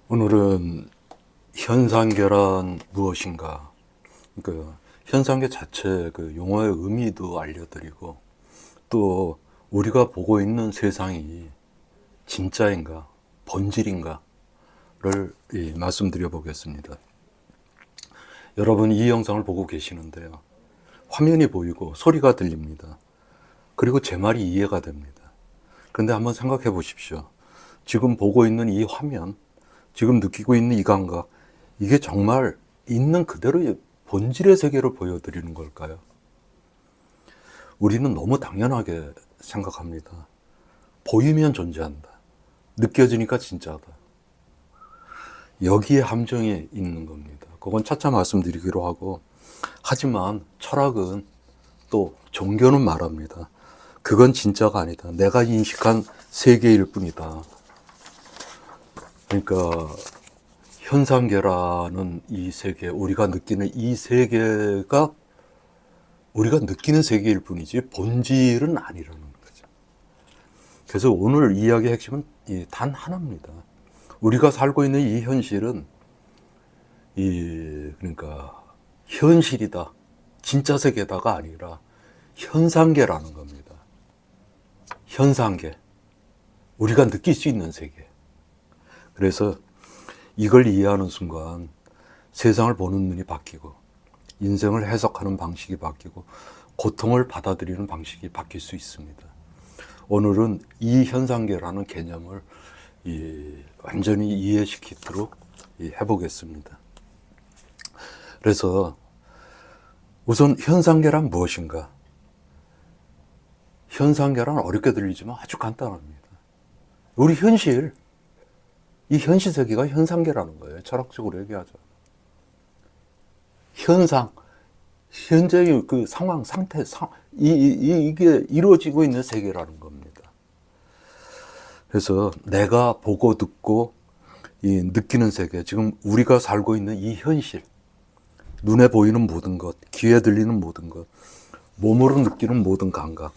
오늘은 현상계란 무엇인가? 그 현상계 자체 그 용어의 의미도 알려드리고 또 우리가 보고 있는 세상이 진짜인가, 본질인가를 말씀드려 보겠습니다. 여러분 이 영상을 보고 계시는데요. 화면이 보이고 소리가 들립니다. 그리고 제 말이 이해가 됩니다. 그런데 한번 생각해 보십시오. 지금 보고 있는 이 화면, 지금 느끼고 있는 이 감각, 이게 정말 있는 그대로의 본질의 세계를 보여드리는 걸까요? 우리는 너무 당연하게 생각합니다. 보이면 존재한다. 느껴지니까 진짜다. 여기에 함정이 있는 겁니다. 그건 차차 말씀드리기로 하고, 하지만 철학은 또 종교는 말합니다. 그건 진짜가 아니다. 내가 인식한 세계일 뿐이다. 그러니까 현상계라는 이 세계, 우리가 느끼는 이 세계가 우리가 느끼는 세계일 뿐이지 본질은 아니라는 거죠. 그래서 오늘 이야기의 핵심은 단 하나입니다. 우리가 살고 있는 이 현실은 그러니까 현실이다, 진짜 세계다가 아니라 현상계라는 겁니다. 현상계, 우리가 느낄 수 있는 세계. 그래서 이걸 이해하는 순간 세상을 보는 눈이 바뀌고 인생을 해석하는 방식이 바뀌고 고통을 받아들이는 방식이 바뀔 수 있습니다. 오늘은 이 현상계라는 개념을 완전히 이해시키도록 해보겠습니다. 그래서 우선 현상계란 무엇인가? 현상계란 어렵게 들리지만 아주 간단합니다. 우리 현실, 이 현실 세계가 현상계라는 거예요. 철학적으로 얘기하죠. 현상, 현재의 그 상황, 상태, 이게 이루어지고 있는 세계라는 겁니다. 그래서 내가 보고 듣고 느끼는 세계, 지금 우리가 살고 있는 이 현실, 눈에 보이는 모든 것, 귀에 들리는 모든 것, 몸으로 느끼는 모든 감각,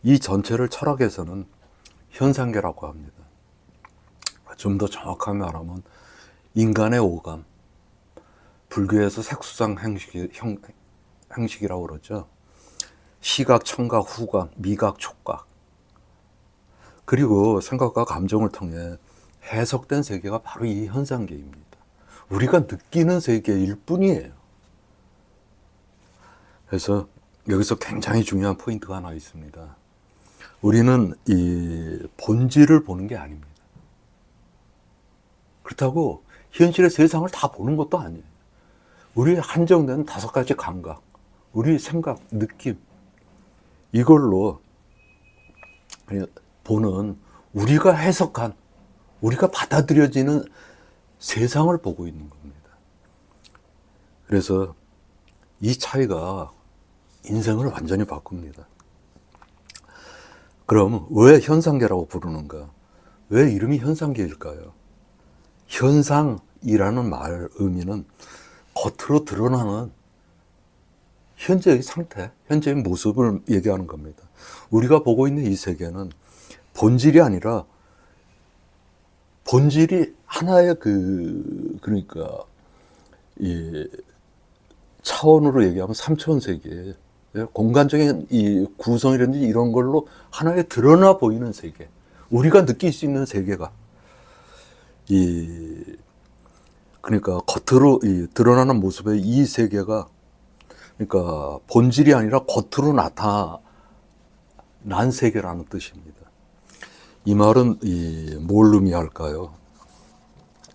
이 전체를 철학에서는 현상계라고 합니다. 좀 더 정확하게 말하면 인간의 오감, 불교에서 색수상 행식이라고 그러죠. 시각, 청각, 후각, 미각, 촉각, 그리고 생각과 감정을 통해 해석된 세계가 바로 이 현상계입니다. 우리가 느끼는 세계일 뿐이에요. 그래서 여기서 굉장히 중요한 포인트가 하나 있습니다. 우리는 이 본질을 보는 게 아닙니다. 그렇다고 현실의 세상을 다 보는 것도 아니에요. 우리의 한정된 5가지 감각, 우리 생각, 느낌, 이걸로 보는, 우리가 해석한, 우리가 받아들여지는 세상을 보고 있는 겁니다. 그래서 이 차이가 인생을 완전히 바꿉니다. 그럼 왜 현상계라고 부르는가? 왜 이름이 현상계일까요? 현상이라는 말 의미는 겉으로 드러나는 현재의 상태, 현재의 모습을 얘기하는 겁니다. 우리가 보고 있는 이 세계는 본질이 아니라, 본질이 하나의 그러니까 이 차원으로 얘기하면 3차원 세계, 공간적인 이 구성이라든지 이런 걸로 하나의 드러나 보이는 세계, 우리가 느낄 수 있는 세계가 그러니까 겉으로 드러나는 모습의 이 세계가, 그러니까 본질이 아니라 겉으로 나타난 세계라는 뜻입니다. 이 말은 뭘 의미할까요?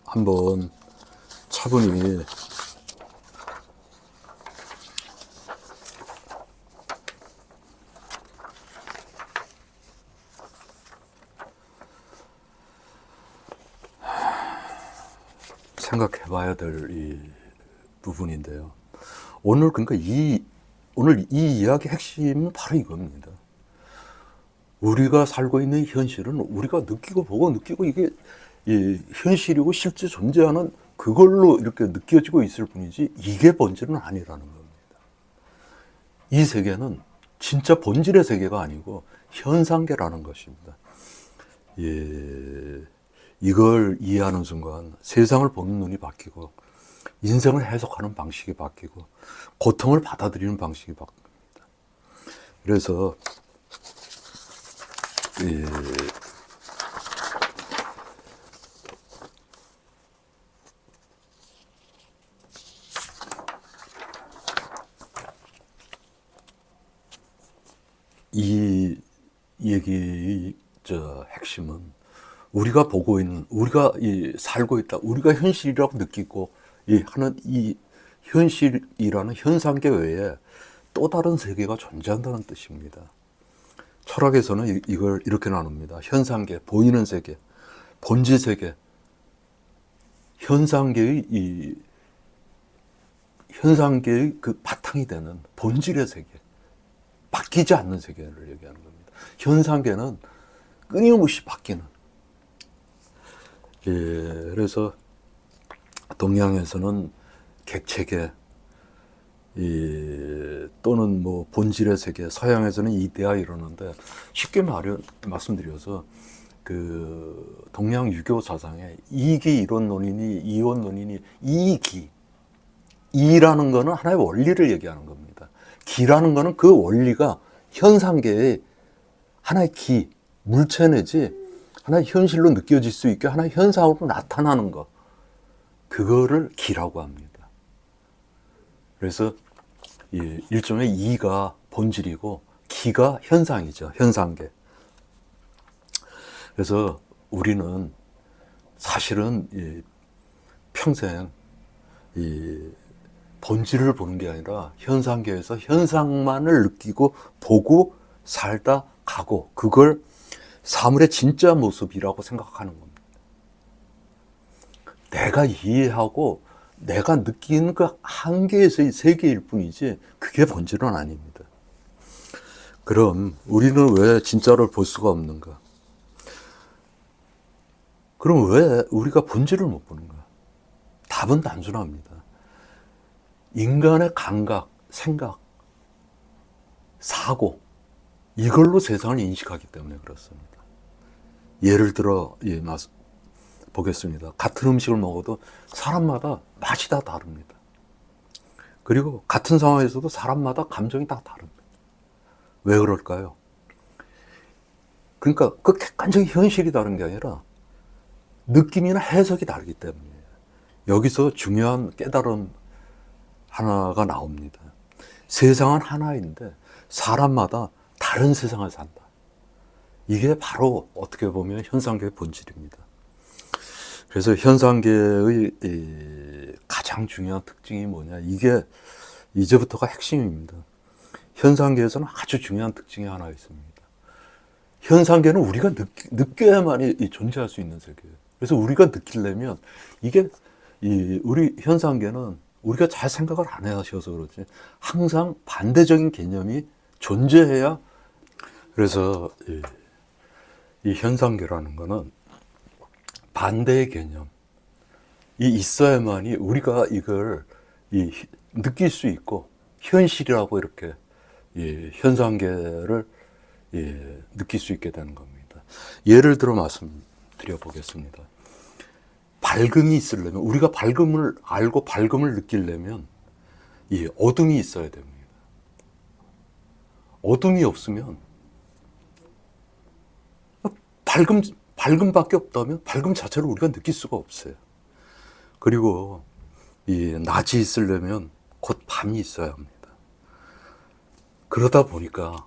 한번 차분히 생각해 봐야 될 이 부분인데요. 오늘 그러니까 오늘 이 이야기의 핵심은 바로 이겁니다. 우리가 살고 있는 현실은 우리가 느끼고 보고 느끼고 이게 현실이고 실제 존재하는 그걸로 이렇게 느껴지고 있을 뿐이지 이게 본질은 아니라는 겁니다. 이 세계는 진짜 본질의 세계가 아니고 현상계라는 것입니다. 이걸 이해하는 순간 세상을 보는 눈이 바뀌고 인생을 해석하는 방식이 바뀌고 고통을 받아들이는 방식이 바뀝니다. 그래서 이 얘기의 핵심은 우리가 보고 있는, 우리가 살고 있다, 우리가 현실이라고 느끼고 하는 이 현실이라는 현상계 외에 또 다른 세계가 존재한다는 뜻입니다. 철학에서는 이걸 이렇게 나눕니다. 현상계, 보이는 세계, 본질 세계, 현상계의 그 바탕이 되는 본질의 세계, 바뀌지 않는 세계를 얘기하는 겁니다. 현상계는 끊임없이 바뀌는. 그래서 동양에서는 객체계 또는 뭐 본질의 세계, 서양에서는 이데아 이러는데 쉽게 말씀드려서 그 동양 유교 사상에 이기 이론론이니 이원론이니 이기, 이라는 거는 하나의 원리를 얘기하는 겁니다. 기라는 거는 그 원리가 현상계의 하나의 기, 물체 내지 하나의 현실로 느껴질 수 있게 하나의 현상으로 나타나는 것, 그거를 기라고 합니다. 그래서 일종의 이가 본질이고 기가 현상이죠. 현상계. 그래서 우리는 사실은 평생 본질을 보는 게 아니라 현상계에서 현상만을 느끼고 보고 살다 가고, 그걸 사물의 진짜 모습이라고 생각하는 겁니다. 내가 이해하고 내가 느끼는 그 한계에서의 세계일 뿐이지 그게 본질은 아닙니다. 그럼 우리는 왜 진짜를 볼 수가 없는가? 그럼 왜 우리가 본질을 못 보는가? 답은 단순합니다. 인간의 감각, 생각, 사고, 이걸로 세상을 인식하기 때문에 그렇습니다. 예를 들어 보겠습니다. 같은 음식을 먹어도 사람마다 맛이 다 다릅니다. 그리고 같은 상황에서도 사람마다 감정이 다 다릅니다. 왜 그럴까요? 그러니까 그 객관적인 현실이 다른 게 아니라 느낌이나 해석이 다르기 때문이에요. 여기서 중요한 깨달음 하나가 나옵니다. 세상은 하나인데 사람마다 다른 세상을 산다. 이게 바로 어떻게 보면 현상계의 본질입니다. 그래서 현상계의 가장 중요한 특징이 뭐냐, 이게 이제부터가 핵심입니다. 현상계에서는 아주 중요한 특징이 하나 있습니다. 현상계는 우리가 느껴야만이 존재할 수 있는 세계예요. 그래서 우리가 느끼려면 이게 우리 현상계는 우리가 잘 생각을 안 하셔서 그렇지 항상 반대적인 개념이 존재해야. 그래서 이 현상계라는 거는 반대의 개념이 있어야만이 우리가 이걸 느낄 수 있고 현실이라고 이렇게 현상계를 느낄 수 있게 되는 겁니다. 예를 들어 말씀드려 보겠습니다. 밝음이 있으려면, 우리가 밝음을 알고 밝음을 느끼려면 어둠이 있어야 됩니다. 어둠이 없으면 밝음밖에 없다면 밝음 자체를 우리가 느낄 수가 없어요. 그리고 낮이 있으려면 곧 밤이 있어야 합니다. 그러다 보니까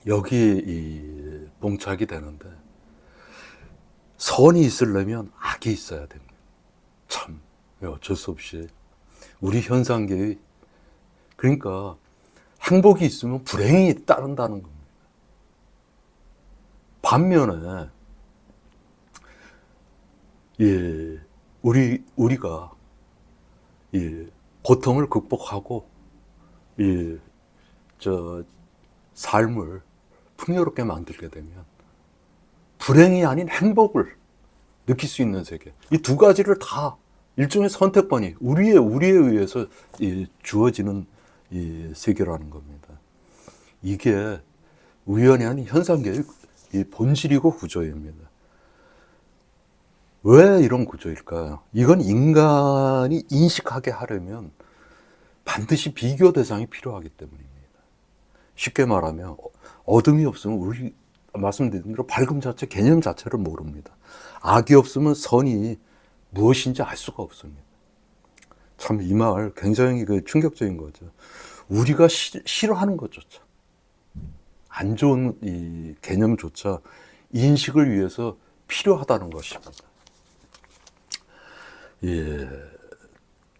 여기에 봉착이 되는데, 선이 있으려면 악이 있어야 됩니다. 참 어쩔 수 없이 우리 현상계의, 그러니까 행복이 있으면 불행이 따른다는 겁니다. 반면에 우리가 고통을 극복하고 삶을 풍요롭게 만들게 되면 불행이 아닌 행복을 느낄 수 있는 세계, 이 두 가지를 다 일종의 선택권이 우리에 의해서 주어지는 세계라는 겁니다. 이게 우연히 아닌 현상계의 본질이고 구조입니다. 왜 이런 구조일까요? 이건 인간이 인식하게 하려면 반드시 비교 대상이 필요하기 때문입니다. 쉽게 말하면 어둠이 없으면 우리 말씀드린 대로 밝음 자체, 개념 자체를 모릅니다. 악이 없으면 선이 무엇인지 알 수가 없습니다. 참 이 말 굉장히 충격적인 거죠. 우리가 싫어하는 것조차, 안 좋은 이 개념조차 인식을 위해서 필요하다는 것입니다. 예,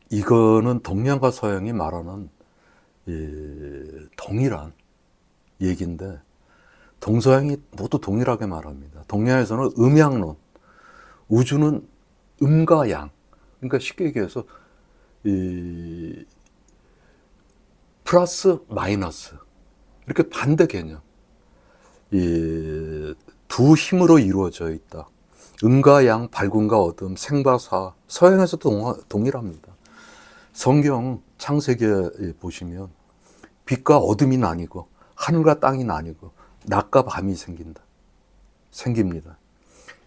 이거는 동양과 서양이 말하는 동일한 얘기인데 동서양이 모두 동일하게 말합니다. 동양에서는 음양론, 우주는 음과 양, 그러니까 쉽게 얘기해서 플러스 마이너스 이렇게 반대 개념, 두 힘으로 이루어져 있다. 음과 양, 밝음과 어둠, 생과 사. 서양에서도 동일합니다. 성경 창세기에 보시면 빛과 어둠이 나뉘고 하늘과 땅이 나뉘고 낮과 밤이 생깁니다.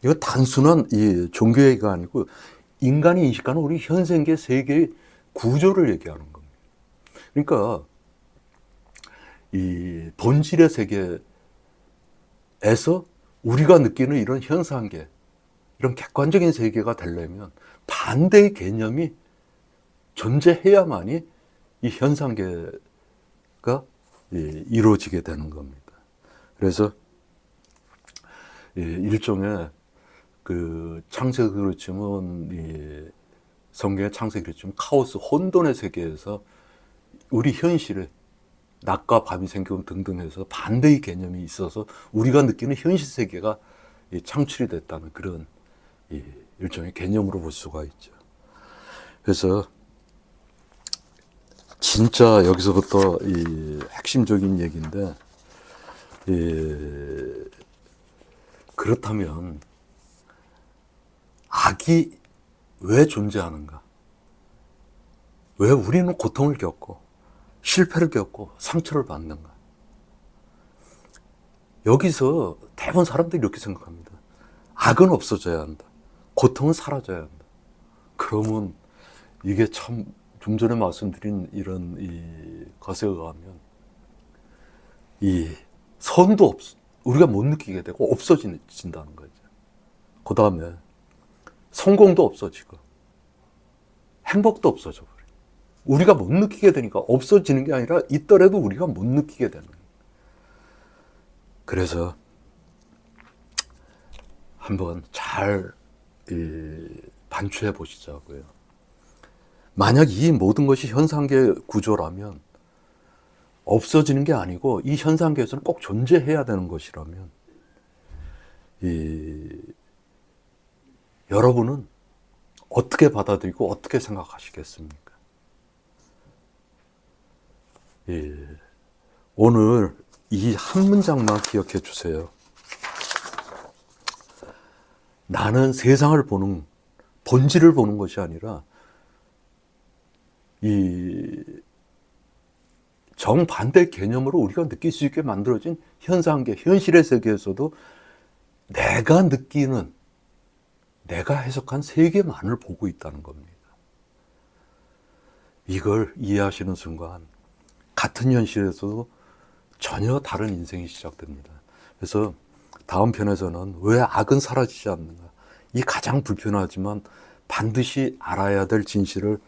이거 단순한 이 종교 얘기가 아니고 인간이 인식하는 우리 현생계 세계의 구조를 얘기하는 겁니다. 그러니까 이 본질의 세계에서 우리가 느끼는 이런 현상계, 이런 객관적인 세계가 되려면 반대의 개념이 존재해야만이 이 현상계가 이루어지게 되는 겁니다. 그래서 일종의 그 창세기 그렇지만 성경의 창세기 그렇지만 카오스, 혼돈의 세계에서 우리 현실에 낮과 밤이 생기고 등등 해서 반대의 개념이 있어서 우리가 느끼는 현실 세계가 창출이 됐다는 그런 일종의 개념으로 볼 수가 있죠. 그래서 진짜 여기서부터 이 핵심적인 얘기인데, 그렇다면 악이 왜 존재하는가? 왜 우리는 고통을 겪고 실패를 겪고 상처를 받는가? 여기서 대부분 사람들이 이렇게 생각합니다. 악은 없어져야 한다. 고통은 사라져야 한다. 그러면 이게 참 좀 전에 말씀드린 이런 이 것에 의하면 이 선도 우리가 못 느끼게 되고 없어진다는 거죠. 그 다음에 성공도 없어지고 행복도 없어져 버려요. 우리가 못 느끼게 되니까 없어지는 게 아니라 있더라도 우리가 못 느끼게 되는 거예요. 그래서 한번 잘 반추해 보시자고요. 만약 이 모든 것이 현상계 구조라면 없어지는 게 아니고 이 현상계에서는 꼭 존재해야 되는 것이라면 여러분은 어떻게 받아들이고 어떻게 생각하시겠습니까? 오늘 이 한 문장만 기억해 주세요. 나는 세상을 보는 본질을 보는 것이 아니라 이 정반대 개념으로 우리가 느낄 수 있게 만들어진 현상계, 현실의 세계에서도 내가 느끼는, 내가 해석한 세계만을 보고 있다는 겁니다. 이걸 이해하시는 순간 같은 현실에서도 전혀 다른 인생이 시작됩니다. 그래서 다음 편에서는 왜 악은 사라지지 않는가? 이 가장 불편하지만 반드시 알아야 될 진실을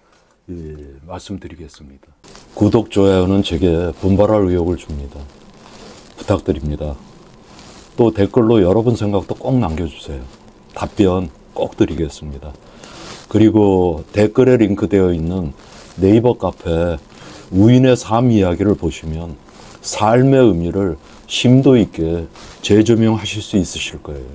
말씀드리겠습니다. 구독, 좋아요는 제게 분발할 의욕을 줍니다. 부탁드립니다. 또 댓글로 여러분 생각도 꼭 남겨주세요. 답변 꼭 드리겠습니다. 그리고 댓글에 링크되어 있는 네이버 카페 우인의 삶 이야기를 보시면 삶의 의미를 심도 있게 재조명하실 수 있으실 거예요.